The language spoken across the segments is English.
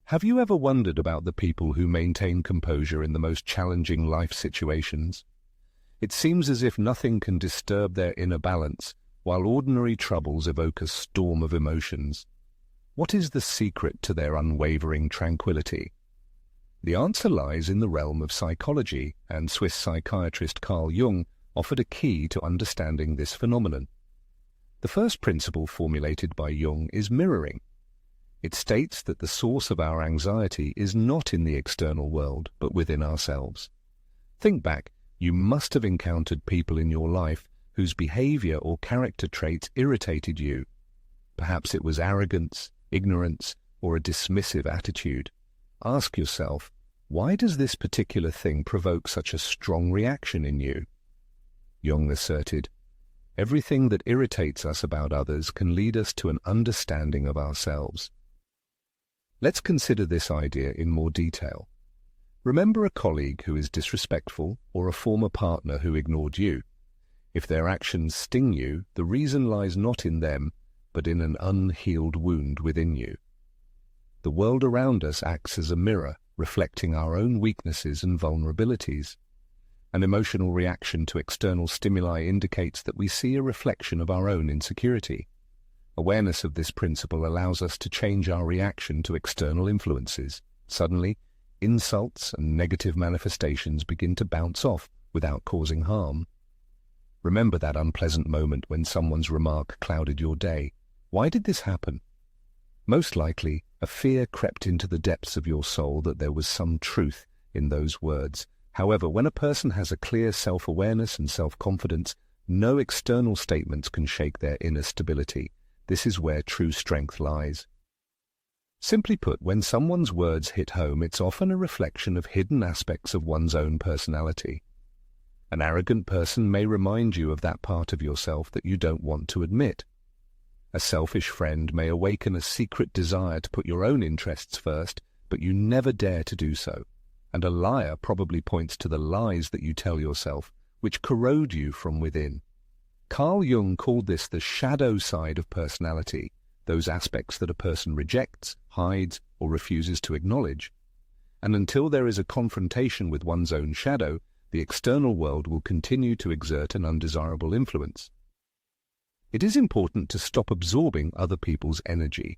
Have you ever wondered about the people who maintain composure in the most challenging life situations? It seems as if nothing can disturb their inner balance, while ordinary troubles evoke a storm of emotions. What is the secret to their unwavering tranquility? The answer lies in the realm of psychology, and Swiss psychiatrist Carl Jung offered a key to understanding this phenomenon. The first principle formulated by Jung is mirroring. It states that the source of our anxiety is not in the external world, but within ourselves. Think back, you must have encountered people in your life whose behavior or character traits irritated you. Perhaps it was arrogance, ignorance, or a dismissive attitude. Ask yourself, why does this particular thing provoke such a strong reaction in you? Jung asserted, everything that irritates us about others can lead us to an understanding of ourselves. Let's consider this idea in more detail. Remember a colleague who is disrespectful or a former partner who ignored you. If their actions sting you, the reason lies not in them, but in an unhealed wound within you. The world around us acts as a mirror, reflecting our own weaknesses and vulnerabilities. An emotional reaction to external stimuli indicates that we see a reflection of our own insecurity. Awareness of this principle allows us to change our reaction to external influences. Suddenly, insults and negative manifestations begin to bounce off without causing harm. Remember that unpleasant moment when someone's remark clouded your day. Why did this happen? Most likely, a fear crept into the depths of your soul that there was some truth in those words. However, when a person has a clear self-awareness and self-confidence, no external statements can shake their inner stability. This is where true strength lies. Simply put, when someone's words hit home, it's often a reflection of hidden aspects of one's own personality. An arrogant person may remind you of that part of yourself that you don't want to admit. A selfish friend may awaken a secret desire to put your own interests first, but you never dare to do so. And a liar probably points to the lies that you tell yourself, which corrode you from within. Carl Jung called this the shadow side of personality, those aspects that a person rejects, hides, or refuses to acknowledge. And until there is a confrontation with one's own shadow, the external world will continue to exert an undesirable influence. It is important to stop absorbing other people's energy.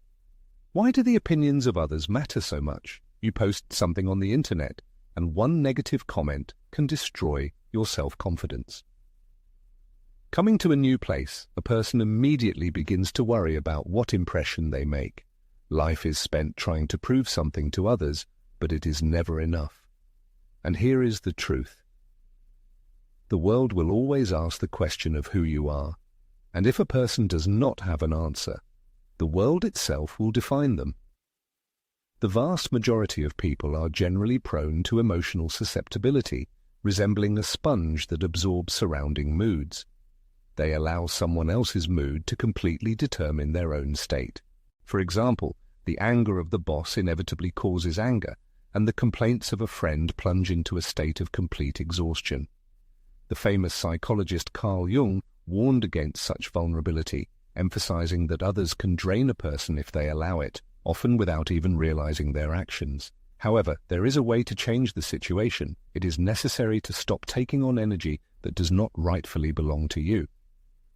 Why do the opinions of others matter so much? You post something on the internet, and one negative comment can destroy your self-confidence. Coming to a new place, a person immediately begins to worry about what impression they make. Life is spent trying to prove something to others, but it is never enough. And here is the truth. The world will always ask the question of who you are, and if a person does not have an answer, the world itself will define them. The vast majority of people are generally prone to emotional susceptibility, resembling a sponge that absorbs surrounding moods. They allow someone else's mood to completely determine their own state. For example, the anger of the boss inevitably causes anger, and the complaints of a friend plunge into a state of complete exhaustion. The famous psychologist Carl Jung warned against such vulnerability, emphasizing that others can drain a person if they allow it, often without even realizing their actions. However, there is a way to change the situation. It is necessary to stop taking on energy that does not rightfully belong to you.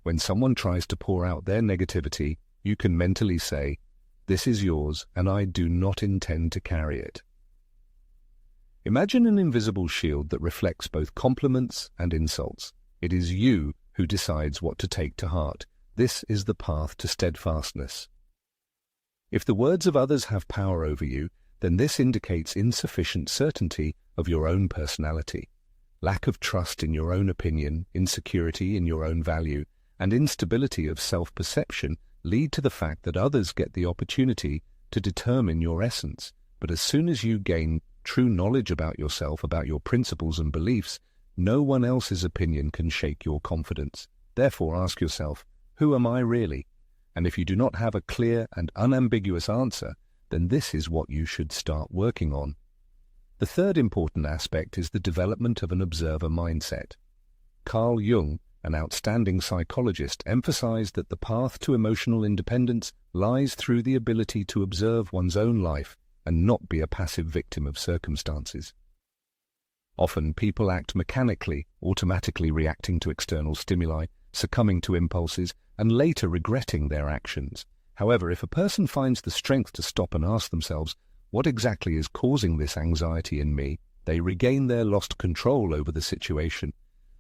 When someone tries to pour out their negativity, you can mentally say, "This is yours, and I do not intend to carry it." Imagine an invisible shield that reflects both compliments and insults. It is you who decides what to take to heart. This is the path to steadfastness. If the words of others have power over you, then this indicates insufficient certainty of your own personality. Lack of trust in your own opinion, insecurity in your own value, and instability of self-perception lead to the fact that others get the opportunity to determine your essence. But as soon as you gain true knowledge about yourself, about your principles and beliefs, no one else's opinion can shake your confidence. Therefore, ask yourself, who am I really? And if you do not have a clear and unambiguous answer, then this is what you should start working on. The third important aspect is the development of an observer mindset. Carl Jung, an outstanding psychologist, emphasized that the path to emotional independence lies through the ability to observe one's own life and not be a passive victim of circumstances. Often people act mechanically, automatically reacting to external stimuli, succumbing to impulses, and later regretting their actions. However, if a person finds the strength to stop and ask themselves, what exactly is causing this anxiety in me, they regain their lost control over the situation.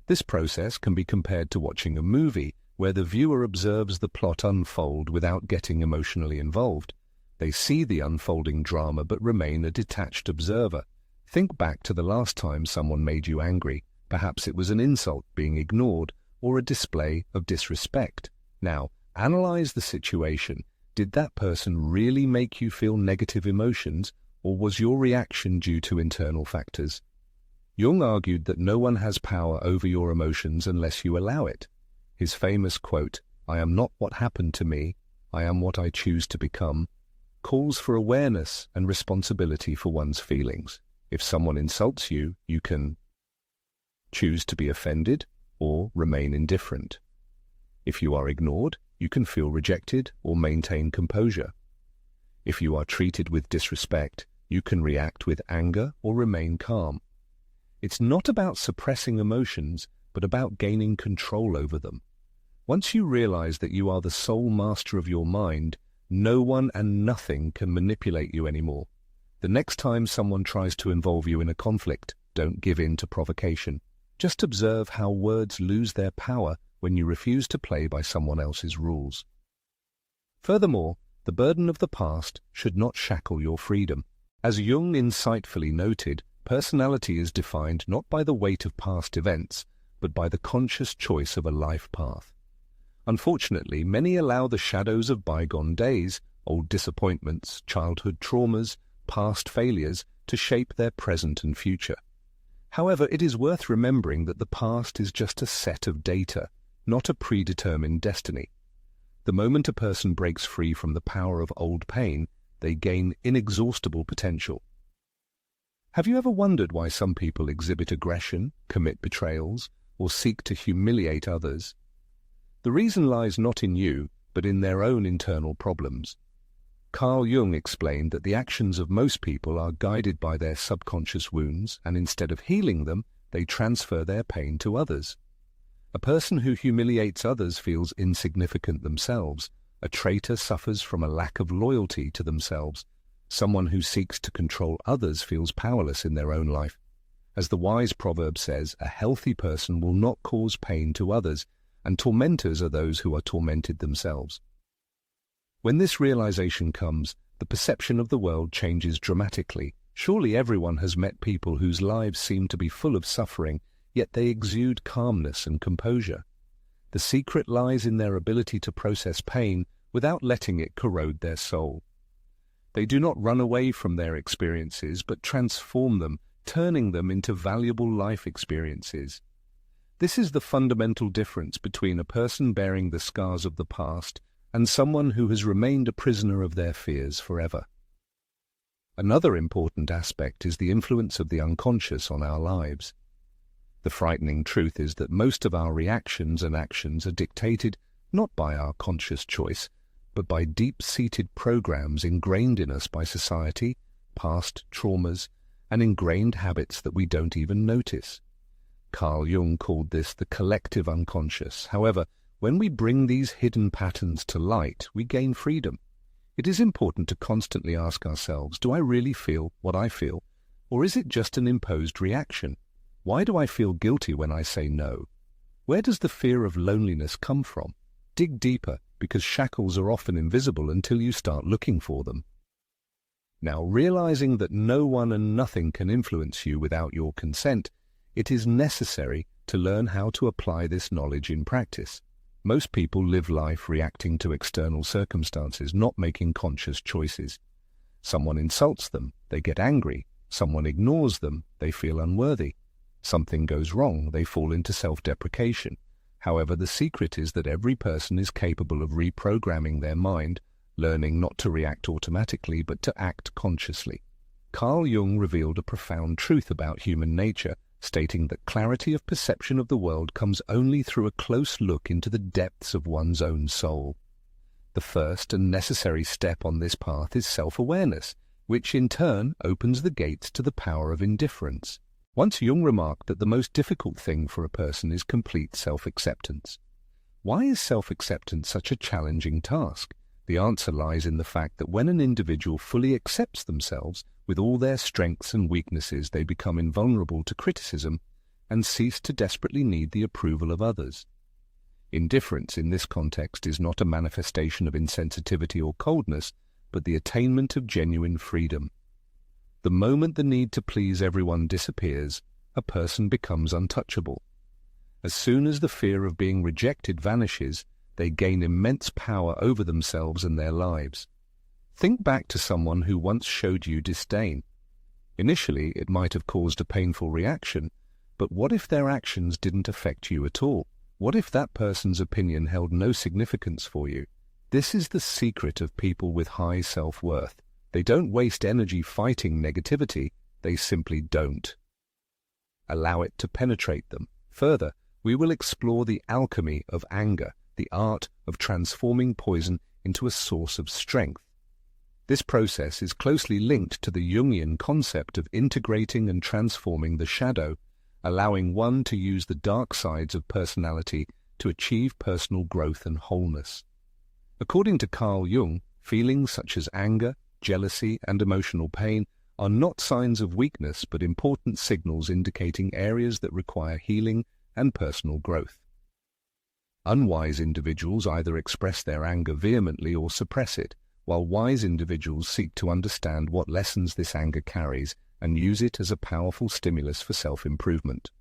This process can be compared to watching a movie where the viewer observes the plot unfold without getting emotionally involved. They see the unfolding drama but remain a detached observer. Think back to the last time someone made you angry. Perhaps it was an insult being ignored or a display of disrespect. Now, analyze the situation. Did that person really make you feel negative emotions, or was your reaction due to internal factors? Jung argued that no one has power over your emotions unless you allow it. His famous quote, "I am not what happened to me, I am what I choose to become," calls for awareness and responsibility for one's feelings. If someone insults you, you can choose to be offended or remain indifferent. If you are ignored, you can feel rejected or maintain composure. If you are treated with disrespect, you can react with anger or remain calm. It's not about suppressing emotions, but about gaining control over them. Once you realize that you are the sole master of your mind, no one and nothing can manipulate you anymore. The next time someone tries to involve you in a conflict, don't give in to provocation. Just observe how words lose their power when you refuse to play by someone else's rules. Furthermore, the burden of the past should not shackle your freedom. As Jung insightfully noted, personality is defined not by the weight of past events, but by the conscious choice of a life path. Unfortunately, many allow the shadows of bygone days, old disappointments, childhood traumas, past failures to shape their present and future. However, it is worth remembering that the past is just a set of data, not a predetermined destiny. The moment a person breaks free from the power of old pain, they gain inexhaustible potential. Have you ever wondered why some people exhibit aggression, commit betrayals, or seek to humiliate others? The reason lies not in you, but in their own internal problems. Carl Jung explained that the actions of most people are guided by their subconscious wounds, and instead of healing them, they transfer their pain to others. A person who humiliates others feels insignificant themselves. A traitor suffers from a lack of loyalty to themselves. Someone who seeks to control others feels powerless in their own life. As the wise proverb says, a healthy person will not cause pain to others, and tormentors are those who are tormented themselves. When this realization comes, the perception of the world changes dramatically. Surely everyone has met people whose lives seem to be full of suffering, yet they exude calmness and composure. The secret lies in their ability to process pain without letting it corrode their soul. They do not run away from their experiences, but transform them, turning them into valuable life experiences. This is the fundamental difference between a person bearing the scars of the past and someone who has remained a prisoner of their fears forever. Another important aspect is the influence of the unconscious on our lives. The frightening truth is that most of our reactions and actions are dictated not by our conscious choice, but by deep-seated programs ingrained in us by society, past traumas, and ingrained habits that we don't even notice. Carl Jung called this the collective unconscious. However, when we bring these hidden patterns to light, we gain freedom. It is important to constantly ask ourselves, do I really feel what I feel, or is it just an imposed reaction? Why do I feel guilty when I say no? Where does the fear of loneliness come from? Dig deeper, because shackles are often invisible until you start looking for them. Now, realizing that no one and nothing can influence you without your consent, it is necessary to learn how to apply this knowledge in practice. Most people live life reacting to external circumstances, not making conscious choices. Someone insults them, they get angry. Someone ignores them, they feel unworthy. Something goes wrong, they fall into self-deprecation. However, the secret is that every person is capable of reprogramming their mind, learning not to react automatically but to act consciously. Carl Jung revealed a profound truth about human nature, stating that clarity of perception of the world comes only through a close look into the depths of one's own soul. The first and necessary step on this path is self-awareness, which in turn opens the gates to the power of indifference. Once Jung remarked that the most difficult thing for a person is complete self-acceptance. Why is self-acceptance such a challenging task? The answer lies in the fact that when an individual fully accepts themselves with all their strengths and weaknesses, they become invulnerable to criticism and cease to desperately need the approval of others. Indifference in this context is not a manifestation of insensitivity or coldness, but the attainment of genuine freedom. The moment the need to please everyone disappears, a person becomes untouchable. As soon as the fear of being rejected vanishes, they gain immense power over themselves and their lives. Think back to someone who once showed you disdain. Initially, it might have caused a painful reaction, but what if their actions didn't affect you at all? What if that person's opinion held no significance for you? This is the secret of people with high self-worth. They don't waste energy fighting negativity, they simply don't allow it to penetrate them. Further, we will explore the alchemy of anger, the art of transforming poison into a source of strength. This process is closely linked to the Jungian concept of integrating and transforming the shadow, allowing one to use the dark sides of personality to achieve personal growth and wholeness. According to Carl Jung, feelings such as anger, jealousy, and emotional pain are not signs of weakness but important signals indicating areas that require healing and personal growth. Unwise individuals either express their anger vehemently or suppress it, while wise individuals seek to understand what lessons this anger carries and use it as a powerful stimulus for self-improvement.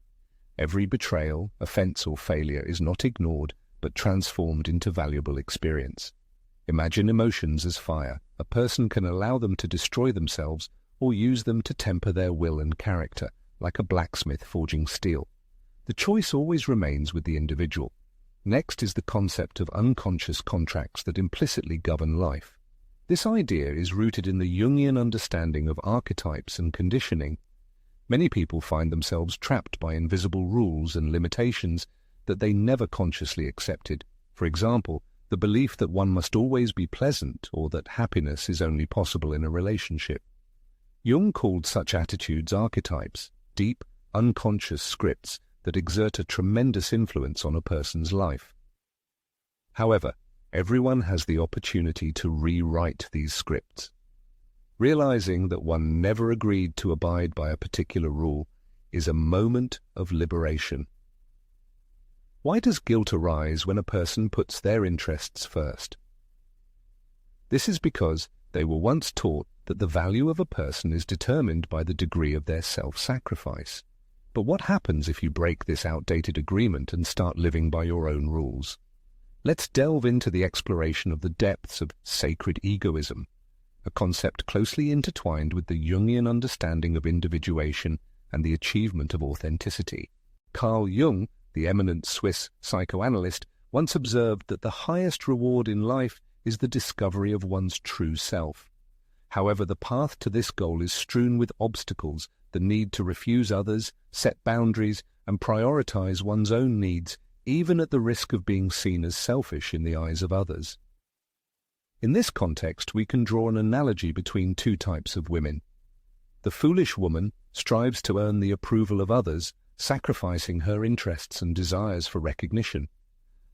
Every betrayal, offense, or failure is not ignored but transformed into valuable experience. Imagine emotions as fire. A person can allow them to destroy themselves or use them to temper their will and character, like a blacksmith forging steel. The choice always remains with the individual. Next is the concept of unconscious contracts that implicitly govern life. This idea is rooted in the Jungian understanding of archetypes and conditioning. Many people find themselves trapped by invisible rules and limitations that they never consciously accepted. For example, the belief that one must always be pleasant or that happiness is only possible in a relationship. Jung called such attitudes archetypes, deep, unconscious scripts that exert a tremendous influence on a person's life. However, everyone has the opportunity to rewrite these scripts. Realizing that one never agreed to abide by a particular rule is a moment of liberation. Why does guilt arise when a person puts their interests first? This is because they were once taught that the value of a person is determined by the degree of their self-sacrifice. But what happens if you break this outdated agreement and start living by your own rules? Let's delve into the exploration of the depths of sacred egoism, a concept closely intertwined with the Jungian understanding of individuation and the achievement of authenticity. Carl Jung, the eminent Swiss psychoanalyst, once observed that the highest reward in life is the discovery of one's true self. However, the path to this goal is strewn with obstacles, the need to refuse others, set boundaries, and prioritize one's own needs, even at the risk of being seen as selfish in the eyes of others. In this context, we can draw an analogy between two types of women. The foolish woman strives to earn the approval of others, sacrificing her interests and desires for recognition,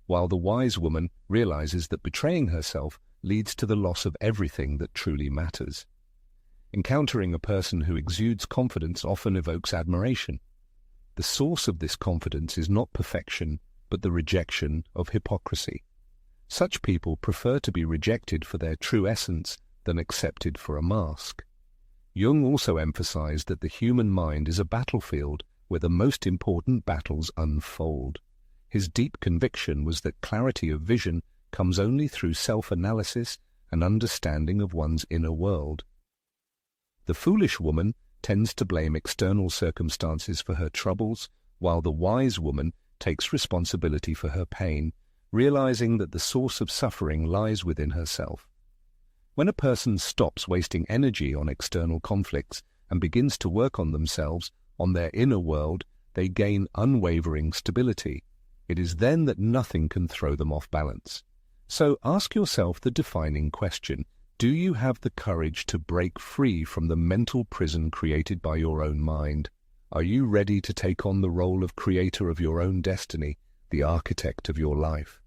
while the wise woman realizes that betraying herself leads to the loss of everything that truly matters. Encountering a person who exudes confidence often evokes admiration. The source of this confidence is not perfection, but the rejection of hypocrisy. Such people prefer to be rejected for their true essence than accepted for a mask. Jung also emphasized that the human mind is a battlefield where the most important battles unfold. His deep conviction was that clarity of vision comes only through self-analysis and understanding of one's inner world. The foolish woman tends to blame external circumstances for her troubles, while the wise woman takes responsibility for her pain, realizing that the source of suffering lies within herself. When a person stops wasting energy on external conflicts and begins to work on themselves, on their inner world, they gain unwavering stability. It is then that nothing can throw them off balance. So ask yourself the defining question: Do you have the courage to break free from the mental prison created by your own mind? Are you ready to take on the role of creator of your own destiny, the architect of your life?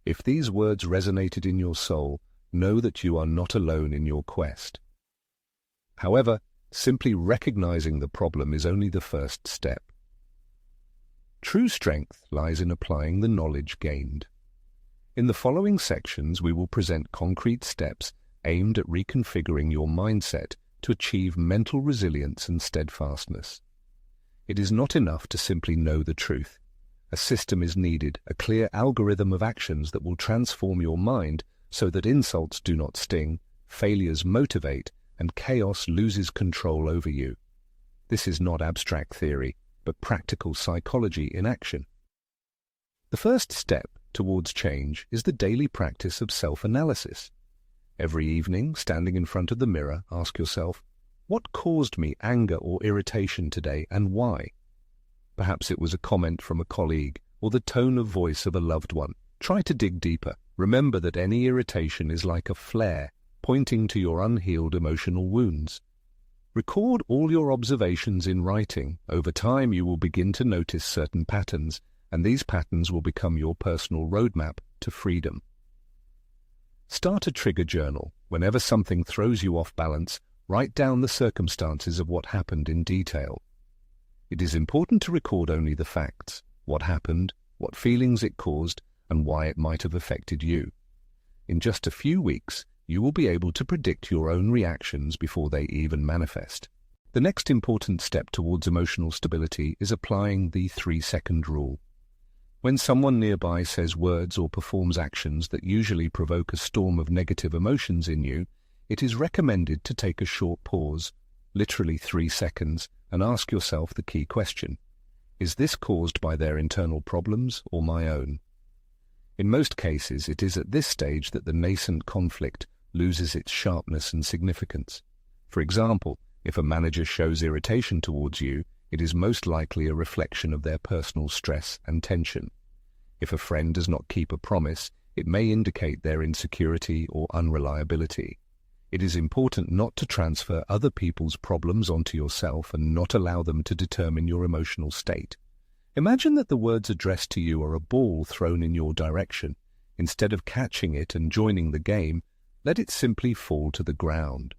If these words resonated in your soul, know that you are not alone in your quest. However, simply recognizing the problem is only the first step. True strength lies in applying the knowledge gained. In the following sections, we will present concrete steps aimed at reconfiguring your mindset to achieve mental resilience and steadfastness. It is not enough to simply know the truth. A system is needed, a clear algorithm of actions that will transform your mind so that insults do not sting, failures motivate, and chaos loses control over you. This is not abstract theory, but practical psychology in action. The first step towards change is the daily practice of self-analysis. Every evening, standing in front of the mirror, ask yourself, what caused me anger or irritation today and why? Perhaps it was a comment from a colleague or the tone of voice of a loved one. Try to dig deeper. Remember that any irritation is like a flare pointing to your unhealed emotional wounds. Record all your observations in writing. Over time, you will begin to notice certain patterns, and these patterns will become your personal roadmap to freedom. Start a trigger journal. Whenever something throws you off balance, write down the circumstances of what happened in detail. It is important to record only the facts, what happened, what feelings it caused, and why it might have affected you. In just a few weeks, you will be able to predict your own reactions before they even manifest. The next important step towards emotional stability is applying the 3-second rule. When someone nearby says words or performs actions that usually provoke a storm of negative emotions in you, it is recommended to take a short pause, literally 3 seconds, and ask yourself the key question: is this caused by their internal problems or my own? In most cases, it is at this stage that the nascent conflict loses its sharpness and significance. For example, if a manager shows irritation towards you, it is most likely a reflection of their personal stress and tension. If a friend does not keep a promise, it may indicate their insecurity or unreliability. It is important not to transfer other people's problems onto yourself and not allow them to determine your emotional state. Imagine that the words addressed to you are a ball thrown in your direction. Instead of catching it and joining the game, let it simply fall to the ground.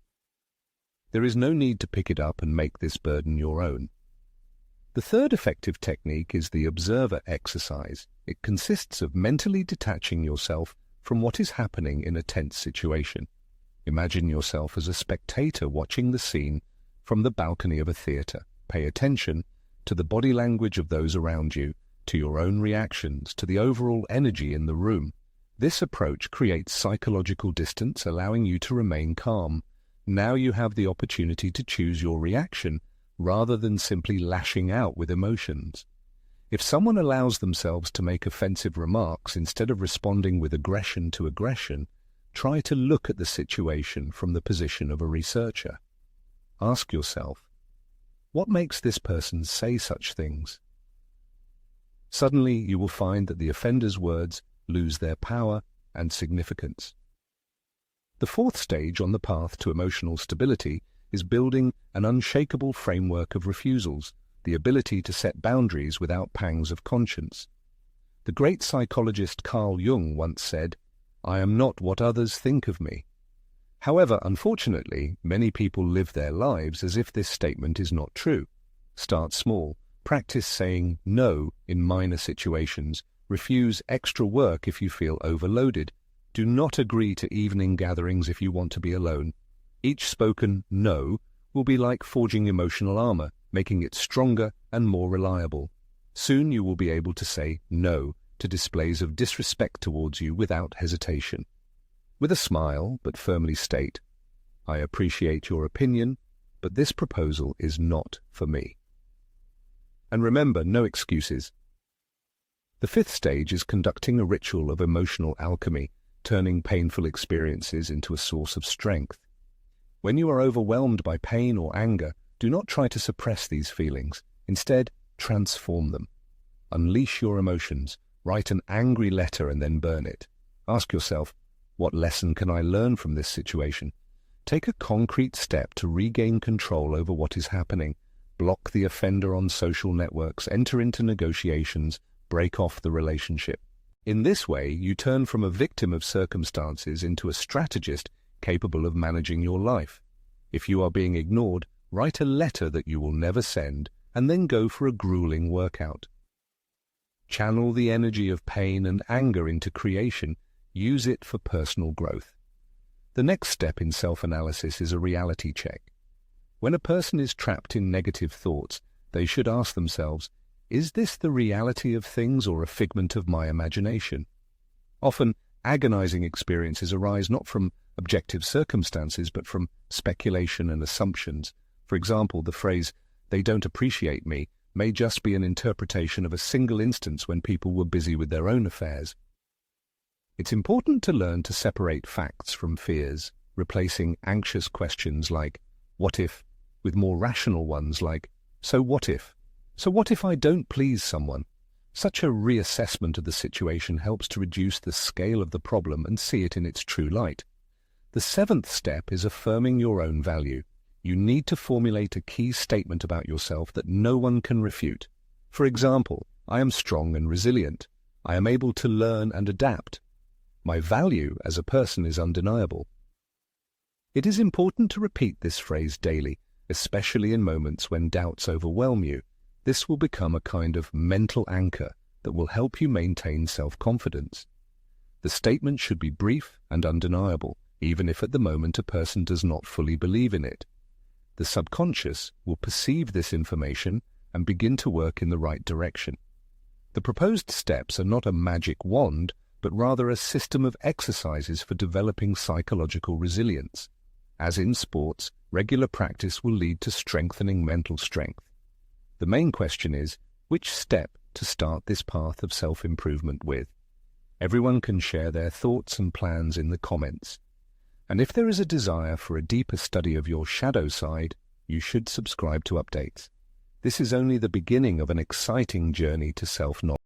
There is no need to pick it up and make this burden your own. The third effective technique is the observer exercise. It consists of mentally detaching yourself from what is happening in a tense situation. Imagine yourself as a spectator watching the scene from the balcony of a theater. Pay attention to the body language of those around you, to your own reactions, to the overall energy in the room. This approach creates psychological distance, allowing you to remain calm. Now you have the opportunity to choose your reaction rather than simply lashing out with emotions. If someone allows themselves to make offensive remarks instead of responding with aggression to aggression, try to look at the situation from the position of a researcher. Ask yourself, what makes this person say such things? Suddenly, you will find that the offender's words lose their power and significance. The fourth stage on the path to emotional stability is building an unshakable framework of refusals, the ability to set boundaries without pangs of conscience. The great psychologist Carl Jung once said, "I am not what others think of me." However, unfortunately, many people live their lives as if this statement is not true. Start small. Practice saying no in minor situations. Refuse extra work if you feel overloaded. Do not agree to evening gatherings if you want to be alone. Each spoken no will be like forging emotional armor, making it stronger and more reliable. Soon you will be able to say no to displays of disrespect towards you without hesitation. With a smile, but firmly state, "I appreciate your opinion, but this proposal is not for me." And remember, no excuses. The fifth stage is conducting a ritual of emotional alchemy, turning painful experiences into a source of strength. When you are overwhelmed by pain or anger, do not try to suppress these feelings. Instead, transform them. Unleash your emotions. Write an angry letter and then burn it. Ask yourself, What lesson can I learn from this situation? Take a concrete step to regain control over what is happening. Block the offender on social networks, enter into negotiations, break off the relationship. In this way, you turn from a victim of circumstances into a strategist capable of managing your life. If you are being ignored, write a letter that you will never send, and then go for a grueling workout. Channel the energy of pain and anger into creation. Use it for personal growth. The next step in self-analysis is a reality check. When a person is trapped in negative thoughts, they should ask themselves, is this the reality of things or a figment of my imagination? Often, agonizing experiences arise not from objective circumstances, but from speculation and assumptions. For example, the phrase, "they don't appreciate me," may just be an interpretation of a single instance when people were busy with their own affairs. It's important to learn to separate facts from fears, replacing anxious questions like, "what if?" with more rational ones like, "so what if?" So what if I don't please someone? Such a reassessment of the situation helps to reduce the scale of the problem and see it in its true light. The seventh step is affirming your own value. You need to formulate a key statement about yourself that no one can refute. For example, I am strong and resilient. I am able to learn and adapt. My value as a person is undeniable. It is important to repeat this phrase daily, especially in moments when doubts overwhelm you. This will become a kind of mental anchor that will help you maintain self-confidence. The statement should be brief and undeniable, even if at the moment a person does not fully believe in it. The subconscious will perceive this information and begin to work in the right direction. The proposed steps are not a magic wand, but rather a system of exercises for developing psychological resilience. As in sports, regular practice will lead to strengthening mental strength. The main question is, which step to start this path of self-improvement with? Everyone can share their thoughts and plans in the comments. And if there is a desire for a deeper study of your shadow side, you should subscribe to updates. This is only the beginning of an exciting journey to self-knowledge.